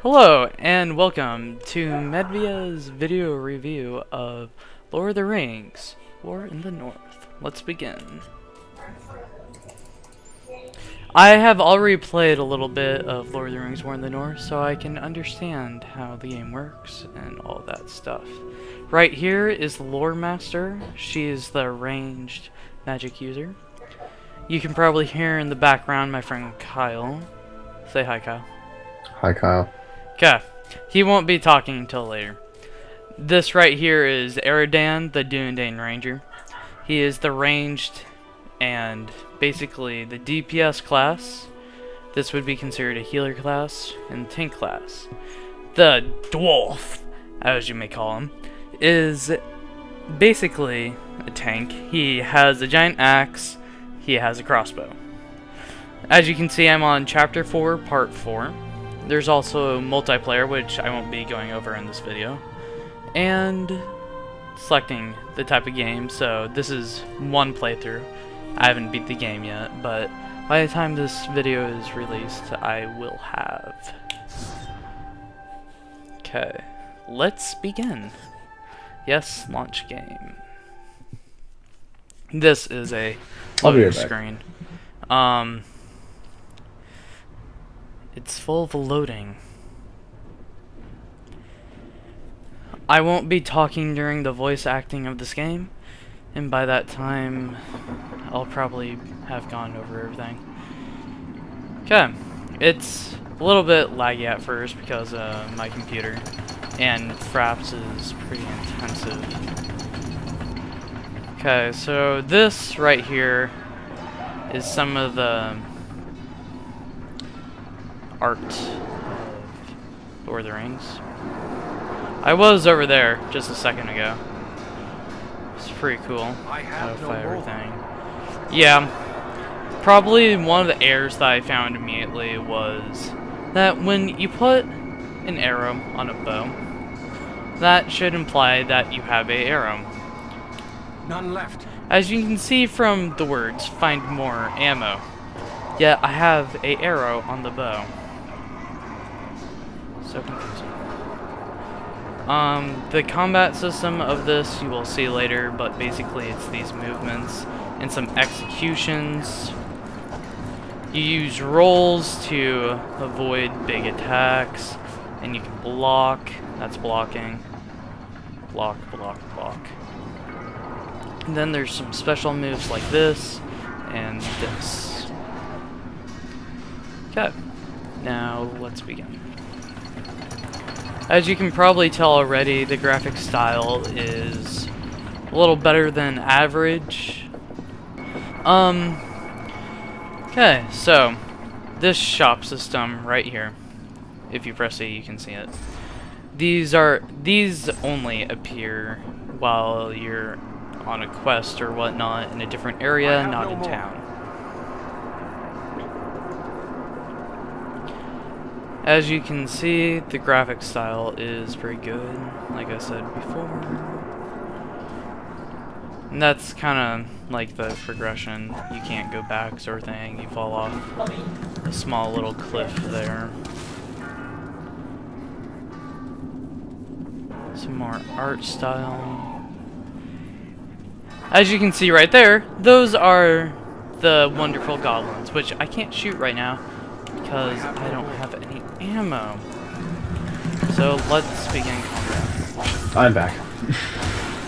Hello and welcome to Medvia's video review of Lord of the Rings, War in the North. Let's begin. I have already played a little bit of Lord of the Rings, War in the North, so I can understand how the game works and all that stuff. Right here is the Lore Master. She is the ranged magic user. You can probably hear in the background my friend Kyle. Say hi, Kyle. Hi, Kyle. Okay, he won't be talking until later. This right here is Eridan, the Dunedain Ranger. He is the ranged and basically the DPS class. This would be considered a healer class and tank class. The dwarf, as you may call him, is basically a tank. He has a giant axe. He has a crossbow. As you can see, I'm on Chapter 4, Part 4. There's also multiplayer, which I won't be going over in this video, and selecting the type of game. So this is one playthrough. I haven't beat the game yet, but by the time this video is released, I will have. Okay, let's begin. Yes, launch game. This is a loading screen. It's full of loading. I won't be talking during the voice acting of this game, and by that time, I'll probably have gone over everything. Okay, it's a little bit laggy at first because my computer and Fraps is pretty intensive. Okay, so this right here is some of the art of Lord of the Rings. I was over there just a second ago. It's pretty cool. Modify everything. Yeah, probably one of the errors that I found immediately was that when you put an arrow on a bow, that should imply that you have an arrow. None left. As you can see from the words, find more ammo. Yet I have an arrow on the bow. So confusing. The combat system of this you will see later, but basically it's these movements and some executions. You use rolls to avoid big attacks, and you can block. That's blocking. Block, block, block. And then there's some special moves like this and this. Okay, now let's begin. As you can probably tell already, the graphic style is a little better than average. Okay, so this shop system right here, if you press A, you can see it. These only appear while you're on a quest or whatnot in a different area, not in town. As you can see, the graphic style is pretty good, like I said before. And that's kind of like the progression. You can't go back sort of thing. You fall off a small little cliff there. Some more art style. As you can see right there, those are the wonderful goblins, which I can't shoot right now because I don't have any ammo. So let's begin combat. I'm back.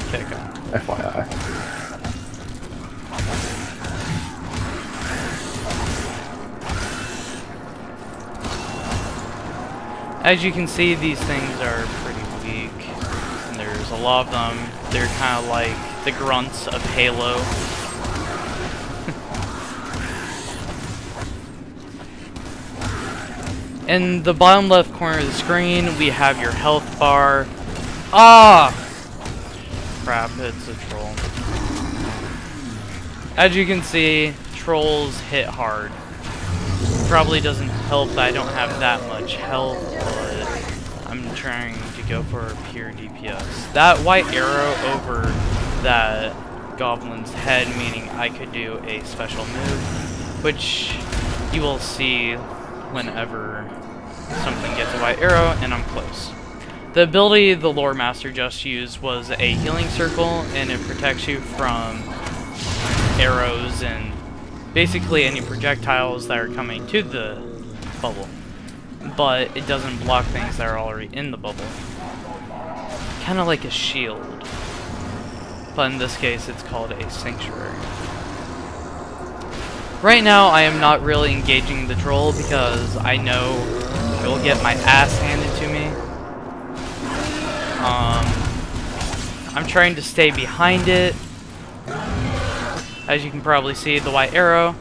Okay, go. FYI. As you can see, these things are pretty weak. And there's a lot of them. They're kind of like the grunts of Halo. In the bottom left corner of the screen, we have your health bar. Ah! Crap, it's a troll. As you can see, trolls hit hard. Probably doesn't help that I don't have that much health, but I'm trying to go for pure DPS. That white arrow over that goblin's head, meaning I could do a special move, which you will see whenever something gets a white arrow, and I'm close. The ability the lore master just used was a healing circle, and it protects you from arrows and basically any projectiles that are coming to the bubble. But it doesn't block things that are already in the bubble. Kind of like a shield. But in this case, it's called a sanctuary. Right now, I am not really engaging the troll because I know I will get my ass handed to me. I'm trying to stay behind it. As you can probably see, the white arrow.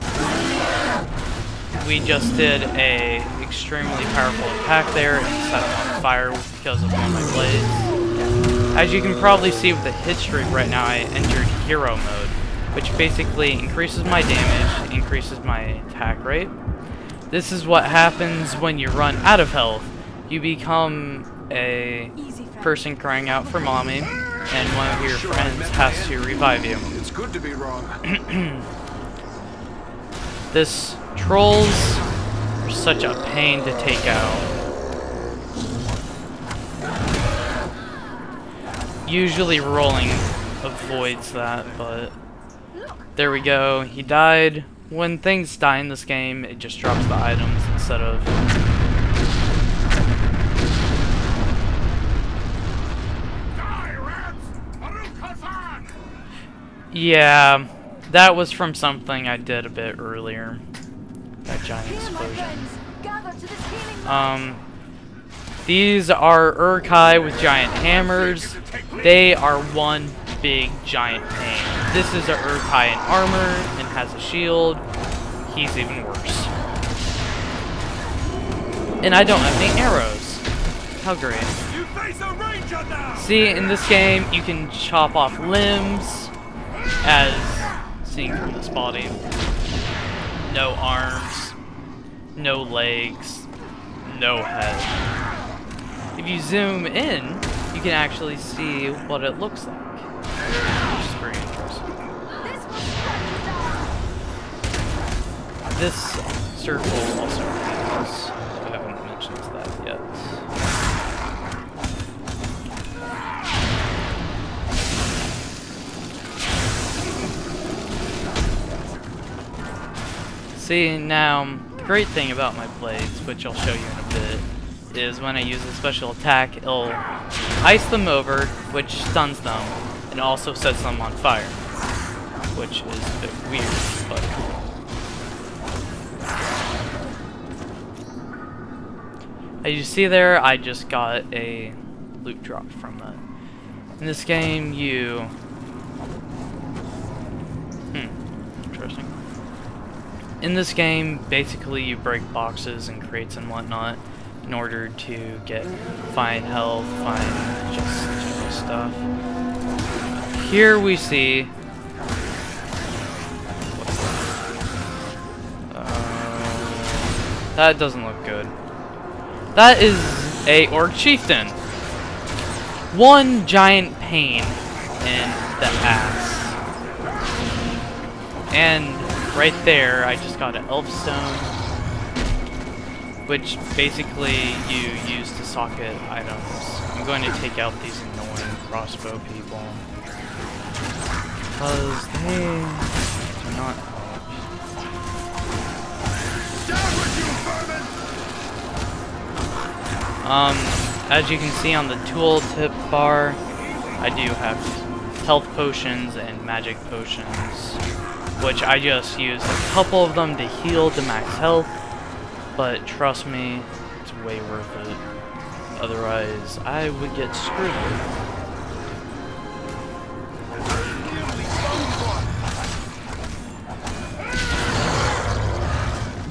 We just did a extremely powerful attack there and set him on fire because of one of my blades. As you can probably see with the hit streak right now, I entered hero mode, which basically increases my damage, increases my attack rate. This is what happens when you run out of health. You become a person crying out for mommy, and one of your friends has to revive you. It's good to be wrong. This trolls are such a pain to take out. Usually rolling avoids that, but there we go. He died. When things die in this game, it just drops the items instead of... Yeah, that was from something I did a bit earlier. That giant explosion. These are Urkai with giant hammers. They are one big giant pain. This is a Urkai in armor and has a shield. He's even worse. And I don't have any arrows. How great. See, in this game, you can chop off limbs, as seen from this body. No arms, no legs, no head. If you zoom in, you can actually see what it looks like, which is pretty interesting. This circle also heals. I haven't mentioned that yet. See, now, the great thing about my blades, which I'll show you in a bit, is when I use a special attack, it'll ice them over, which stuns them, and also sets them on fire. Which is a bit weird, but cool. As you see there, I just got a loot drop from that. In this game, you... interesting. In this game, basically you break boxes and crates and whatnot in order to find health, find just general stuff. Here we see that doesn't look good. That is a orc chieftain. One giant pain in the ass. And right there, I just got an elf stone, which basically you use to socket items. I'm going to take out these annoying crossbow people because they do not help. As you can see on the tooltip bar, I do have health potions and magic potions, which I just used a couple of them to heal to max health, but trust me, it's way worth it. Otherwise, I would get screwed.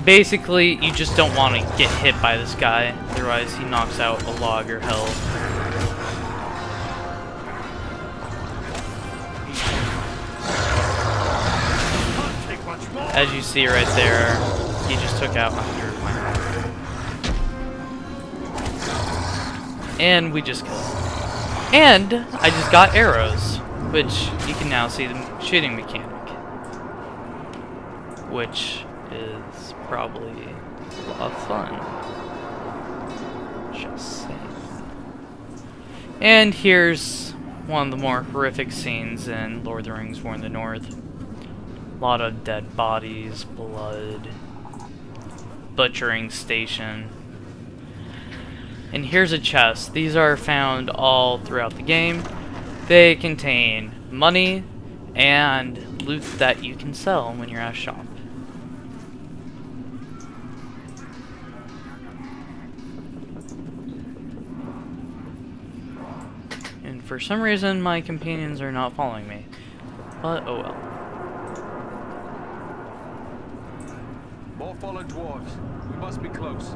Basically, you just don't want to get hit by this guy, otherwise he knocks out a lot of your health. As you see right there, he just took out 100 of my health. And we just killed him. And I just got arrows, which you can now see the shooting mechanic. Which is probably a lot of fun. And here's one of the more horrific scenes in Lord of the Rings War in the North. A lot of dead bodies, blood, butchering station. And here's a chest. These are found all throughout the game. They contain money and loot that you can sell when you're at a shop. And for some reason my companions are not following me. But oh well. More fallen dwarves. We must be close.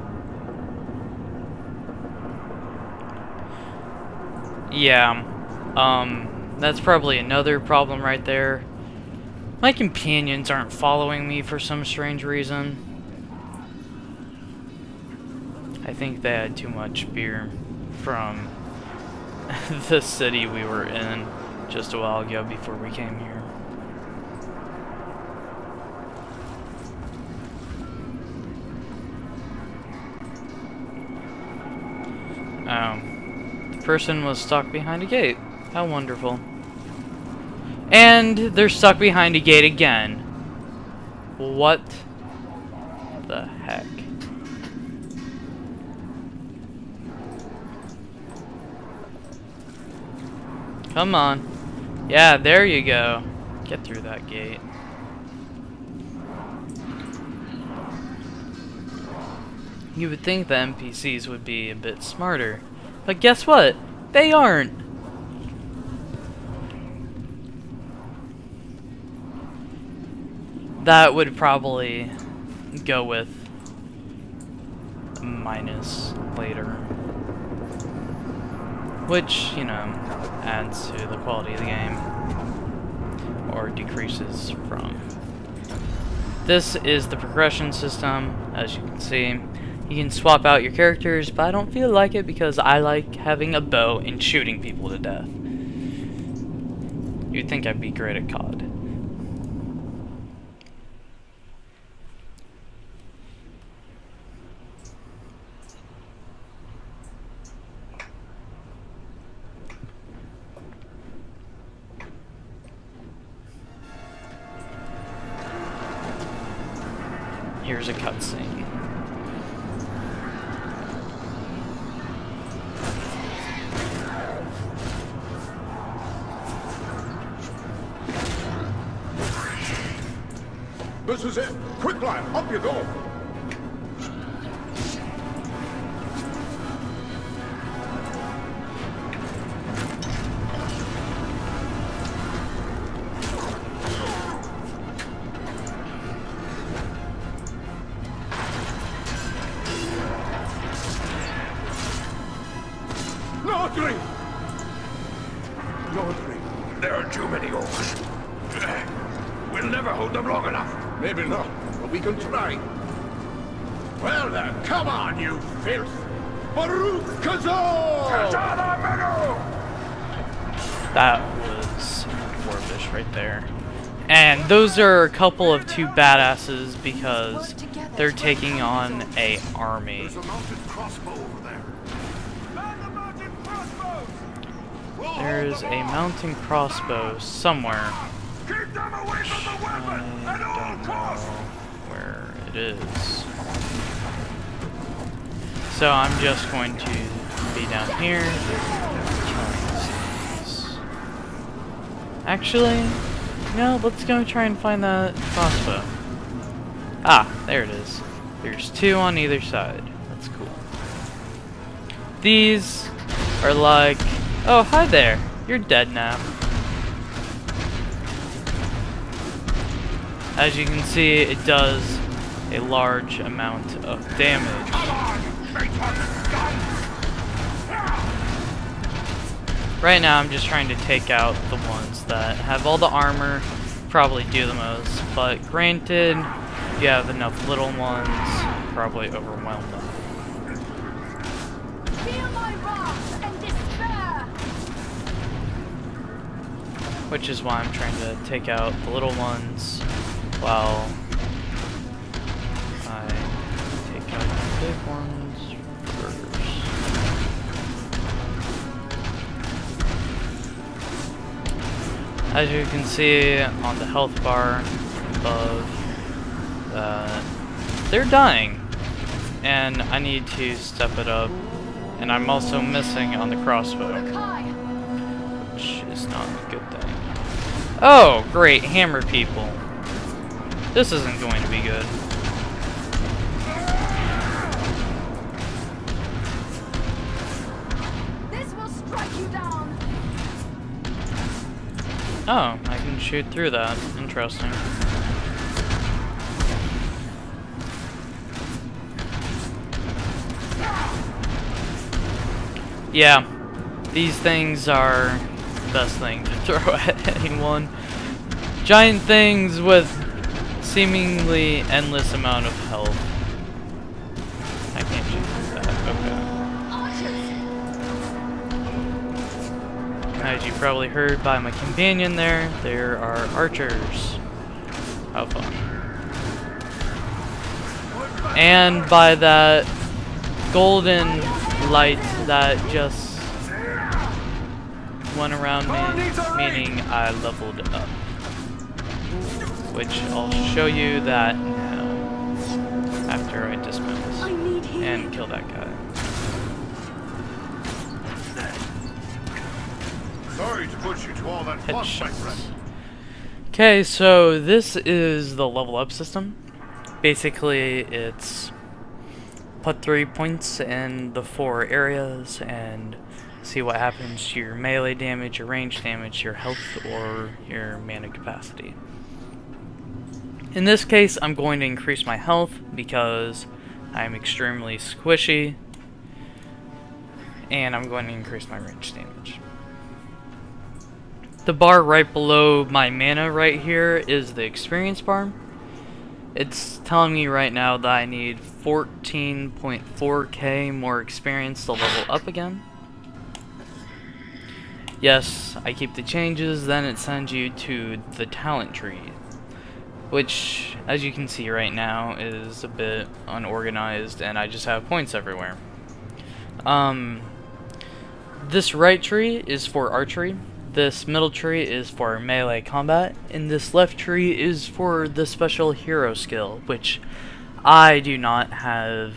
Yeah, that's probably another problem right there. My companions aren't following me for some strange reason. I think they had too much beer from the city we were in just a while ago before we came here. Person was stuck behind a gate. How wonderful. And they're stuck behind a gate again. What the heck? Come on. Yeah, there you go. Get through that gate. You would think the NPCs would be a bit smarter. But guess what? They aren't. That would probably go with a minus later. Which, you know, adds to the quality of the game. Or decreases from. This is the progression system, as you can see. You can swap out your characters, but I don't feel like it because I like having a bow and shooting people to death. You'd think I'd be great at COD. Here's a cutscene. This is it. Quick, lad, up you go. Nordring! Nordring. There are too many orcs. We'll never hold them long enough. Maybe not, but we can try. Well then, come on, you filth! Baruch Kazal! That was dwarvish right there. And those are a couple of two badasses because they're taking on a army. There's a mounted crossbow over there. Man the mounted crossbows! There's a mountain crossbow somewhere. Keep them away from the weapon at all I don't know costs! where it is. So I'm just going to be down here. Actually, no, let's go try and find that crossbow. Ah, there it is. There's two on either side. That's cool. These are like, oh, hi there. You're dead now. As you can see, it does a large amount of damage. Right now I'm just trying to take out the ones that have all the armor, probably do the most, but granted, if you have enough little ones, probably overwhelm them. Feel my wrath and despair! Which is why I'm trying to take out the little ones while I take out the big ones first. As you can see on the health bar above, they're dying. And I need to step it up. And I'm also missing on the crossbow, which is not a good thing. Oh, great, hammer people. This isn't going to be good. This will strike you down. Oh, I can shoot through that. Interesting. Yeah, these things are the best thing to throw at anyone. Giant things with seemingly endless amount of health. I can't shoot that. Okay. As you probably heard by my companion there are archers. How fun. And by that golden light that just went around me, meaning I leveled up. Which I'll show you that now, after I dismount and kill that guy. Sorry to put you to all that fuss, my friend. Okay, so this is the level up system. Basically, it's put 3 points in the 4 areas and see what happens to your melee damage, your range damage, your health, or your mana capacity. In this case, I'm going to increase my health because I'm extremely squishy, and I'm going to increase my range damage. The bar right below my mana right here is the experience bar. It's telling me right now that I need 14.4k more experience to level up again. Yes, I keep the changes, then it sends you to the talent tree, which, as you can see right now, is a bit unorganized and I just have points everywhere. This right tree is for archery, this middle tree is for melee combat, and this left tree is for the special hero skill, which I do not have,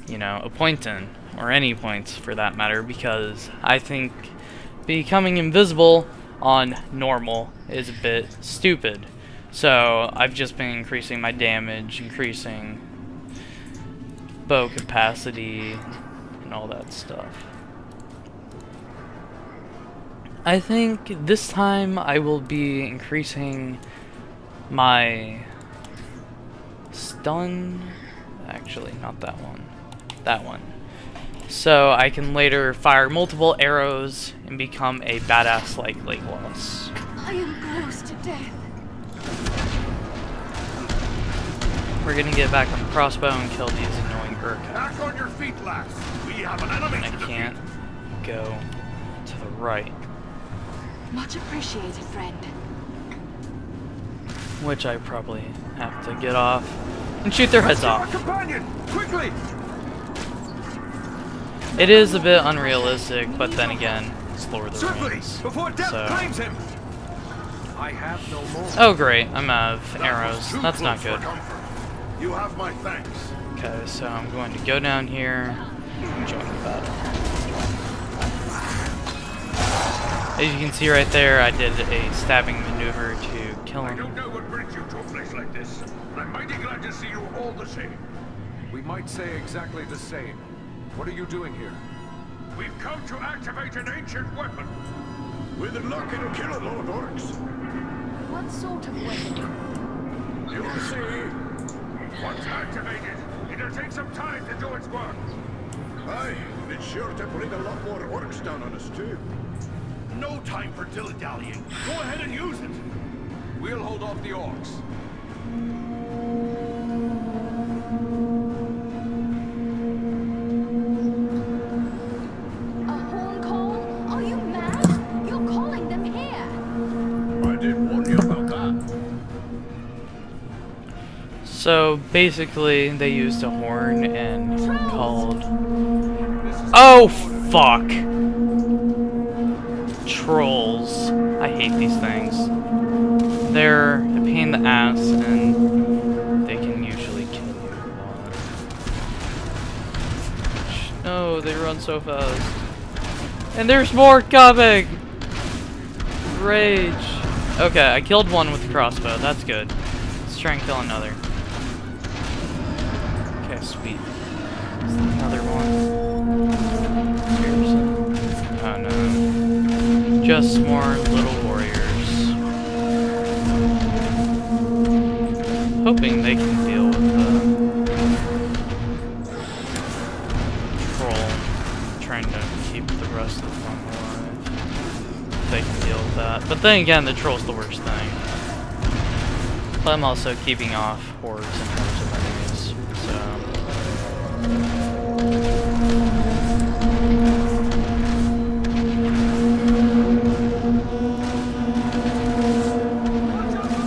you know, a point in, or any points for that matter, because I think becoming invisible on normal is a bit stupid. So I've just been increasing my damage, increasing bow capacity, and all that stuff. I think this time I will be increasing my stun, actually not that one, that one. So I can later fire multiple arrows and become a badass like Legolas. I am close to death. We're gonna get back on the crossbow and kill these annoying Urka. Back on your feet, lass. We have an enemy And I to defeat. can't go to the right, Much appreciated, friend. which I probably have to get off and shoot their heads Our off. companion, quickly! It is a bit unrealistic, but then again, it's Lord of the Certainly, Rings. before death So. claims him. I have no more. Oh great, I'm out of That arrows. was too That's not close for good. comfort. You have my thanks. Okay, so I'm going to go down here and join the battle. As you can see right there, I did a stabbing maneuver to kill I him. don't know what brings you to a place like this, but I'm mighty glad to see you all the same. We might say exactly the same. What are you doing here? We've come to activate an ancient weapon. With luck, it'll kill a lot of orcs. What sort of weapon? You'll see. Once activated, it'll take some time to do its work. Aye, it's sure to bring a lot more orcs down on us too. No time for dilly-dallying. Go ahead and use it. We'll hold off the orcs. A horn call? Are you mad? You're calling them here. I did warn you about that. So basically, they used a horn and called. Oh fuck! trolls. I hate these things. They're a pain in the ass, and they can usually kill you a lot. No, they run so fast. And there's more coming! Rage. Okay, I killed one with the crossbow. That's good. Let's try and kill another. Okay, sweet. Is there another one? Seriously? Oh no. Just more little warriors. Hoping they can deal with the troll. Trying to keep the rest of them alive. They can deal with that. But then again, the troll's the worst thing. But I'm also keeping off hordes and hordes of enemies. So.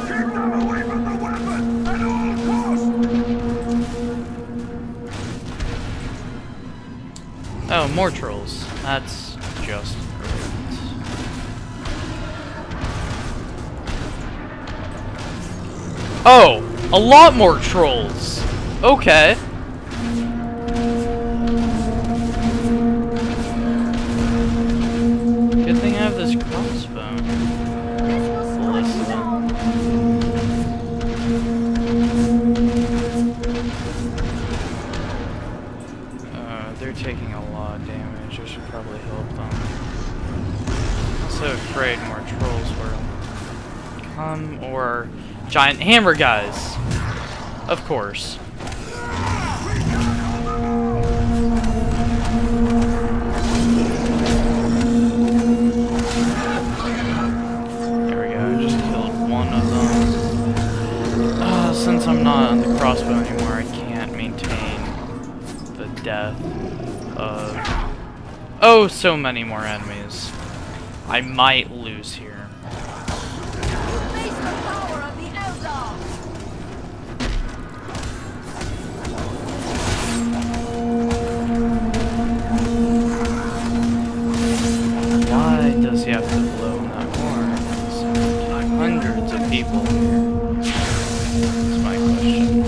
Keep them away from the weapon at all costs! Oh, more trolls. That's just great. Oh, a lot more trolls. Okay. Good thing I have this crossbow. They're taking a lot of damage. I should probably help them. I'm also afraid more trolls will come, or giant hammer guys. Of course. There we go. I just killed one of them. Since I'm not on the crossbow anymore, I can't maintain the death of oh so many more enemies. I might lose here. Face the power of the LotR. Why does he have to blow in that horn? There's like hundreds of people here. That's my question.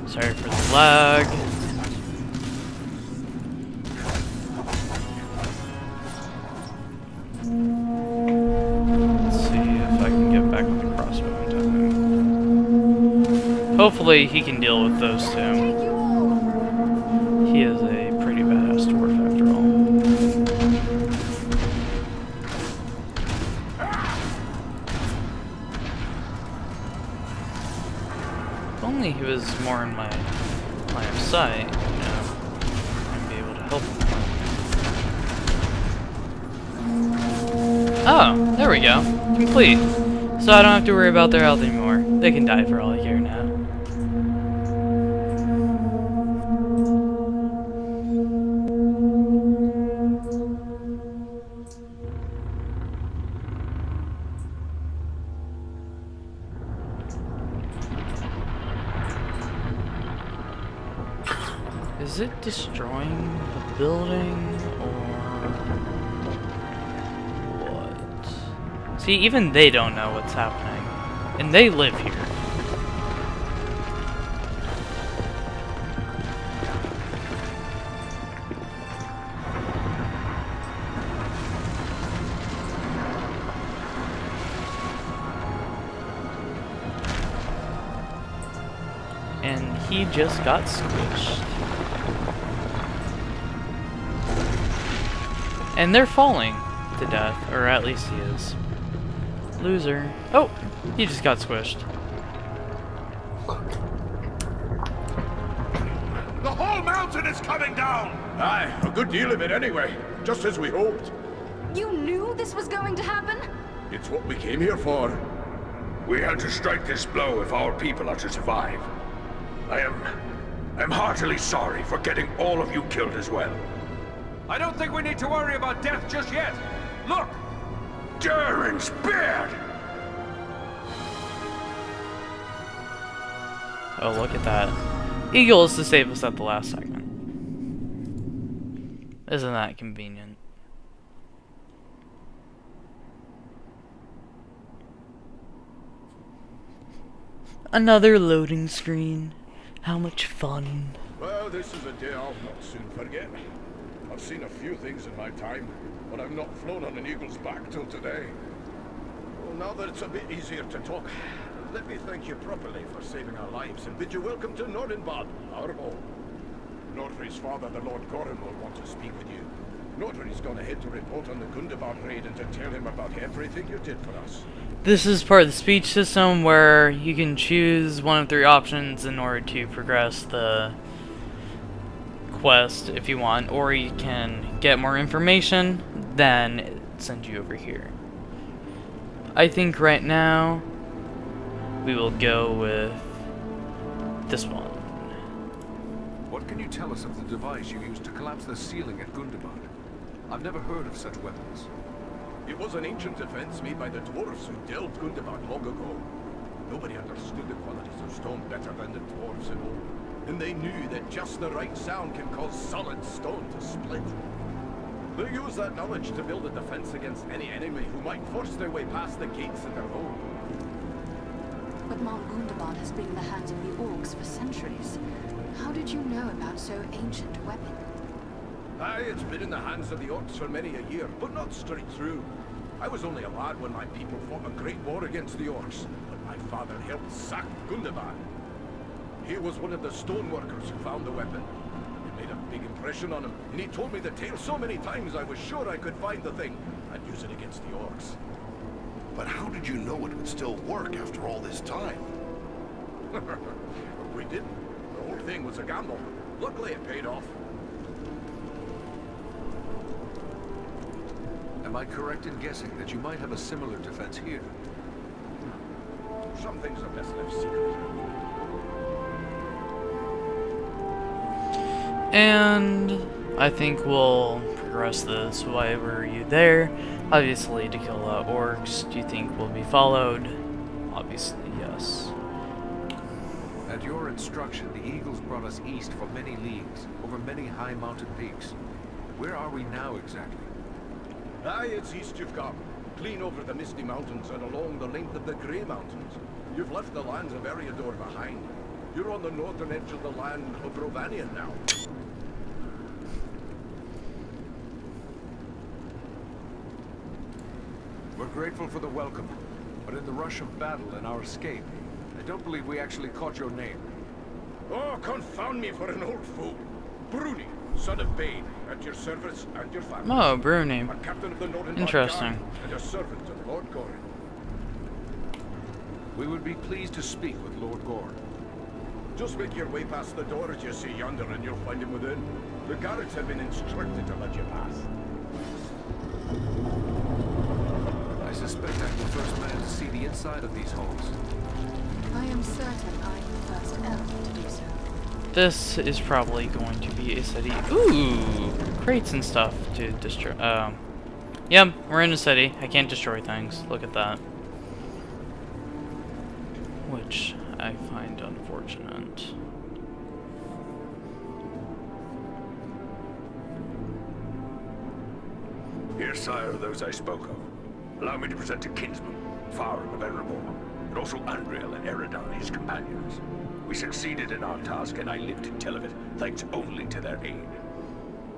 Sorry for the lag. Let's see if I can get back with the crossbow in time. Hopefully he can deal with those two. Take you all. He is a pretty badass dwarf after all. If only he was more in my line of sight, you know, I'd be able to help him. Oh, there we go. Complete. So I don't have to worry about their health anymore. They can die for all I care now. Is it destroying the building, or what? See, even they don't know what's happening. And they live here. And he just got squished. And they're falling to death, or at least he is. Loser. Oh, he just got squished. The whole mountain is coming down! Aye, a good deal of it anyway, just as we hoped. You knew this was going to happen? It's what we came here for. We had to strike this blow if our people are to survive. I'm heartily sorry for getting all of you killed as well. I don't think we need to worry about death just yet. Look! Durin's beard! Oh, look at that. Eagle is to save us at the last second. Isn't that convenient? Another loading screen. How much fun. Well, this is a day I'll not soon forget. I've seen a few things in my time, but I've not flown on an eagle's back till today. Well, now that it's a bit easier to talk, let me thank you properly for saving our lives and bid you welcome to Nordenbad, our home. Nordri's father, the Lord Gorin, will want to speak with you. Nordri's gone ahead to report on the Gundabad raid and to tell him about everything you did for us. This is part of the speech system where you can choose one of 3 options in order to progress the quest if you want, or you can get more information, then it sends you over here. I think right now we will go with this one. What can you tell us of the device you used to collapse the ceiling at Gundabad? I've never heard of such weapons. It was an ancient defense made by the dwarves who delved Gundabad long ago. Nobody understood the qualities of stone better than the dwarves in old. And they knew that just the right sound can cause solid stone to split. They used that knowledge to build a defense against any enemy who might force their way past the gates of their home. But Mount Gundabad has been in the hands of the orcs for centuries. How did you know about so ancient a weapon? Aye, it's been in the hands of the orcs for many a year, but not straight through. I was only a lad when my people fought a great war against the orcs, but my father helped sack Gundabad. He was one of the stoneworkers who found the weapon. It made a big impression on him, and he told me the tale so many times I was sure I could find the thing and use it against the orcs. But how did you know it would still work after all this time? We didn't. The whole thing was a gamble. Luckily it paid off. Am I correct in guessing that you might have a similar defense here? Some things are best left secret. And I think we'll progress this. Why were you there? Obviously to kill orcs. Do you think we'll be followed? Obviously, yes. At your instruction, the Eagles brought us east for many leagues, over many high mountain peaks. Where are we now exactly? Aye, it's east you've come. Clean over the Misty Mountains and along the length of the Grey Mountains. You've left the lands of Eriador behind. You're on the northern edge of the land of Rovanion now. We're grateful for the welcome, but in the rush of battle and our escape, I don't believe we actually caught your name. Oh, confound me for an old fool. Bruni, son of Bane, at your service and your family. Oh, Bruni. A captain of the Northern Interesting. Guard and a servant of Lord Gorin. We would be pleased to speak with Lord Gore. Just make your way past the door as you see yonder and you'll find him within. The guards have been instructed to let you pass. I suspect I'm the first man to see the inside of these halls. I am certain I'm the first elf to do so. This is probably going to be a city. Ooh, crates and stuff to destroy. Yep, we're in a city. I can't destroy things. Look at that. Which I find unfortunate. Here, sire, are those I spoke of. Allow me to present a kinsman, Farron the Venerable, and also Andriel and Eridan, his companions. We succeeded in our task, and I live to tell of it, thanks only to their aid.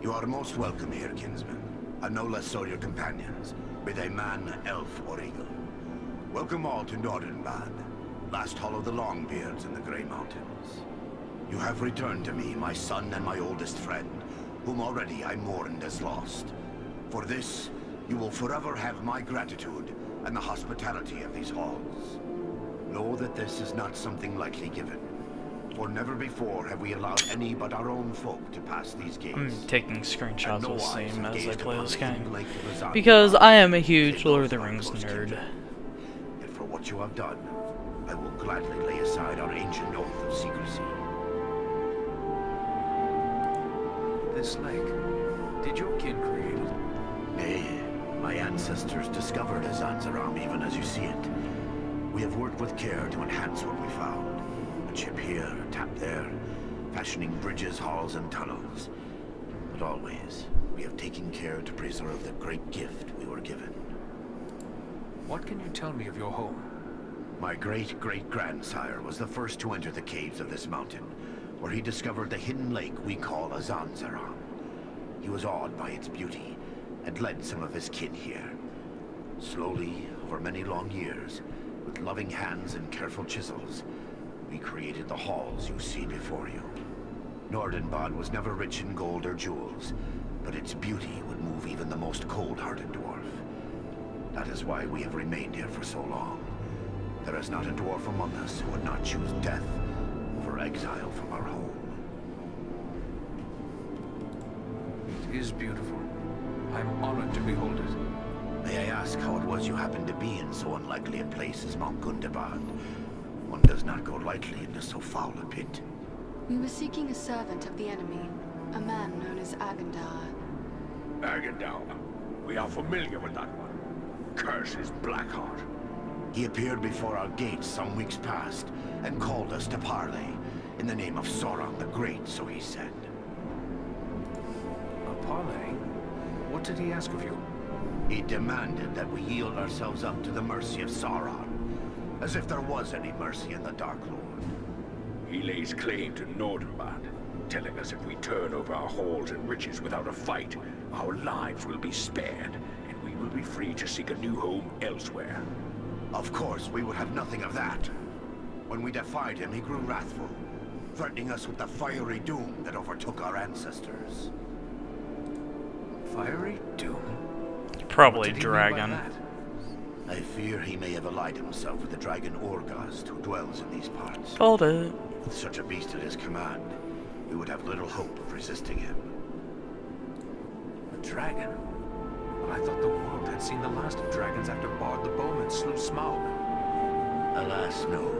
You are most welcome here, kinsman, and no less so your companions, be they man, elf, or eagle. Welcome all to Nordenbad, last hall of the Longbeards in the Grey Mountains. You have returned to me, my son and my oldest friend, whom already I mourned as lost. For this, you will forever have my gratitude and the hospitality of these halls. Know that this is not something lightly given, for never before have we allowed any but our own folk to pass these gates. I'm taking screenshots No of the eyes same have as I gazed play upon this anything game. like the Razan Because Guard. I am a huge Take Lord no of the thought, Rings close nerd. kindred. Yet for what you have done, I will gladly lay aside our ancient oath of secrecy. This lake, did your kin create it? Nay, my ancestors discovered Azanzaram even as you see it. We have worked with care to enhance what we found, A chip here, a tap there, fashioning bridges, halls, and tunnels. But always, we have taken care to preserve the great gift we were given. What can you tell me of your home? My great-great-grandsire was the first to enter the caves of this mountain, where he discovered the hidden lake we call Azanzaran. He was awed by its beauty, and led some of his kin here. Slowly, over many long years, with loving hands and careful chisels, we created the halls you see before you. Nordenbad was never rich in gold or jewels, but its beauty would move even the most cold-hearted dwarf. That is why we have remained here for so long. There is not a dwarf among us who would not choose death over exile from our home. It is beautiful. I'm honored to behold it. May I ask how it was you happened to be in so unlikely a place as Mount Gundabad? One does not go lightly into so foul a pit. We were seeking a servant of the enemy, a man known as Agendar. Agendar. We are familiar with that one. Curse his Blackheart. He appeared before our gates some weeks past, and called us to parley, in the name of Sauron the Great, so he said. A parley? What did he ask of you? He demanded that we yield ourselves up to the mercy of Sauron, as if there was any mercy in the Dark Lord. He lays claim to Nordenbad, telling us if we turn over our halls and riches without a fight, our lives will be spared, and we will be free to seek a new home elsewhere. Of course, we would have nothing of that. When we defied him, he grew wrathful, threatening us with the fiery doom that overtook our ancestors. Fiery doom? Probably What did he mean by dragon. that? I fear he may have allied himself with the dragon Orgast who dwells in these parts. Called it. With such a beast at his command, we would have little hope of resisting him. A dragon? But I thought the world had seen the last of dragons after Bard the Bowman slew Smaug. Alas, no.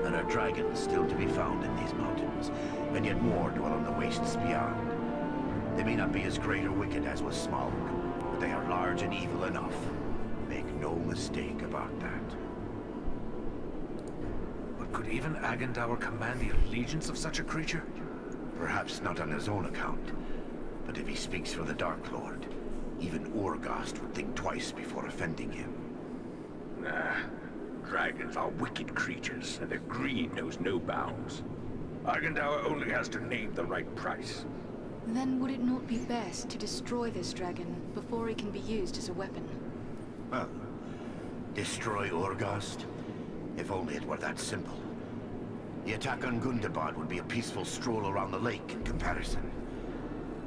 There are dragons still to be found in these mountains, and yet more dwell on the wastes beyond. They may not be as great or wicked as was Smaug, but they are large and evil enough. Make no mistake about that. But could even Agendaur command the allegiance of such a creature? Perhaps not on his own account, but if he speaks for the Dark Lord, even Orgast would think twice before offending him. Nah. Dragons are wicked creatures, and their greed knows no bounds. Agendaur only has to name the right price. Then would it not be best to destroy this dragon before it can be used as a weapon? Well, destroy Orgast? If only it were that simple. The attack on Gundabad would be a peaceful stroll around the lake in comparison.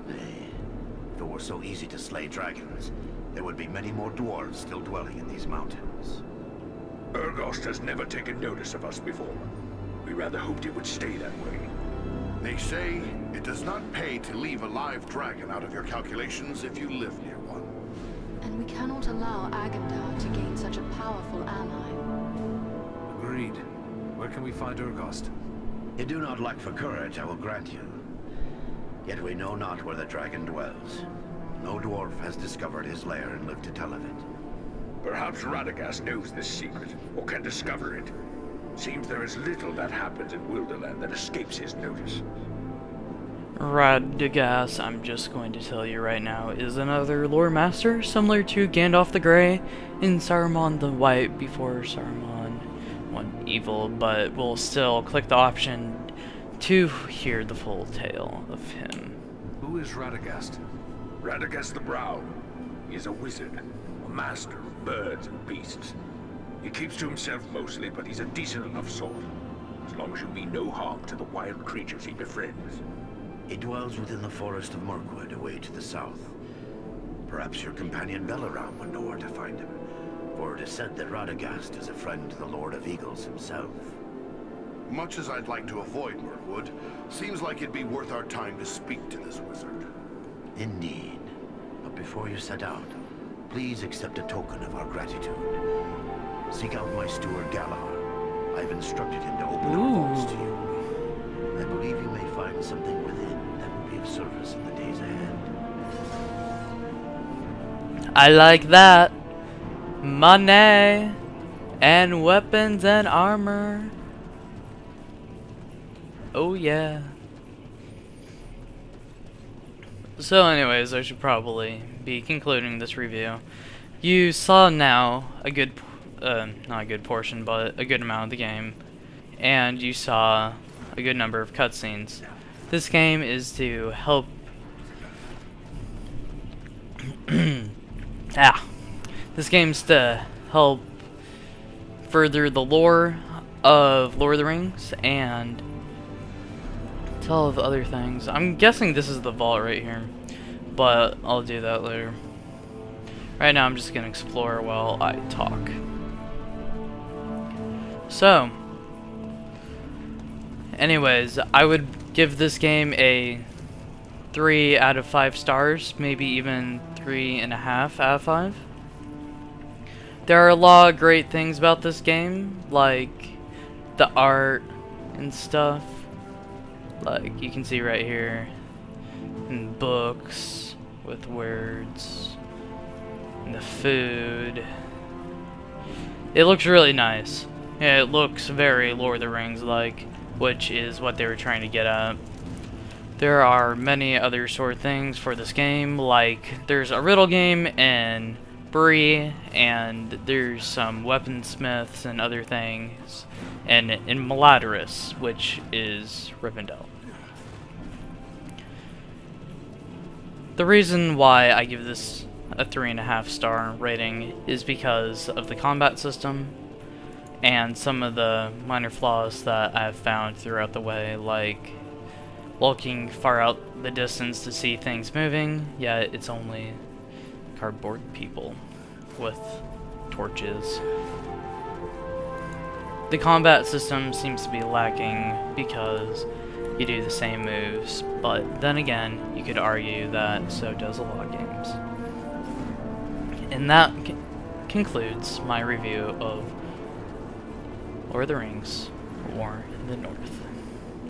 Nay, if it were so easy to slay dragons, there would be many more dwarves still dwelling in these mountains. Urgost has never taken notice of us before. We rather hoped it would stay that way. They say it does not pay to leave a live dragon out of your calculations if you live near one. And we cannot allow Agendar to gain such a powerful ally. Agreed. Where can we find Urgost? You do not lack for courage, I will grant you. Yet we know not where the dragon dwells. No dwarf has discovered his lair and lived to tell of it. Perhaps Radagast knows this secret, or can discover it. Seems there is little that happens in Wilderland that escapes his notice. Radagast, I'm just going to tell you right now, is another lore master similar to Gandalf the Grey and Saruman the White before Saruman went evil, but we'll still click the option to hear the full tale of him. Who is Radagast? Radagast the Brown. He is a wizard, a master of birds and beasts. He keeps to himself mostly, but he's a decent enough sort, as long as you mean no harm to the wild creatures he befriends. He dwells within the forest of Mirkwood, away to the south. Perhaps your companion Belaram would know where to find him, for it is said that Radagast is a friend to the Lord of Eagles himself. Much as I'd like to avoid Mirkwood, seems like it'd be worth our time to speak to this wizard. Indeed. But before you set out, please accept a token of our gratitude. Seek out my steward Galar. I've instructed him to open our vaults to you. I believe you may find something within that will be of service in the days ahead. I like that. Money and weapons and armor. Oh yeah. So anyways, I should probably be concluding this review. You saw now a good, not a good portion, but a good amount of the game, and you saw a good number of cutscenes. This game is to help this game's to help further the lore of Lord of the Rings and tell of other things. I'm guessing this is the vault right here, but I'll do that later. Right now I'm just gonna explore while I talk. So, anyways, I would give this game a 3 out of 5 stars, maybe even 3.5 out of 5. There are a lot of great things about this game, like the art and stuff. Like you can see right here, and books with words, and the food. It looks really nice. Yeah, it looks very Lord of the Rings like, which is what they were trying to get at. There are many other sort of things for this game, like there's a riddle game in Bree, and there's some weaponsmiths and other things, and in Maladaris, which is Rivendell. The reason why I give this a 3.5 star rating is because of the combat system and some of the minor flaws that I've found throughout the way, like looking far out the distance to see things moving, yet it's only cardboard people with torches. The combat system seems to be lacking because you do the same moves, but then again, you could argue that so does a lot of games. And that concludes my review of Lord of the Rings, War in the North.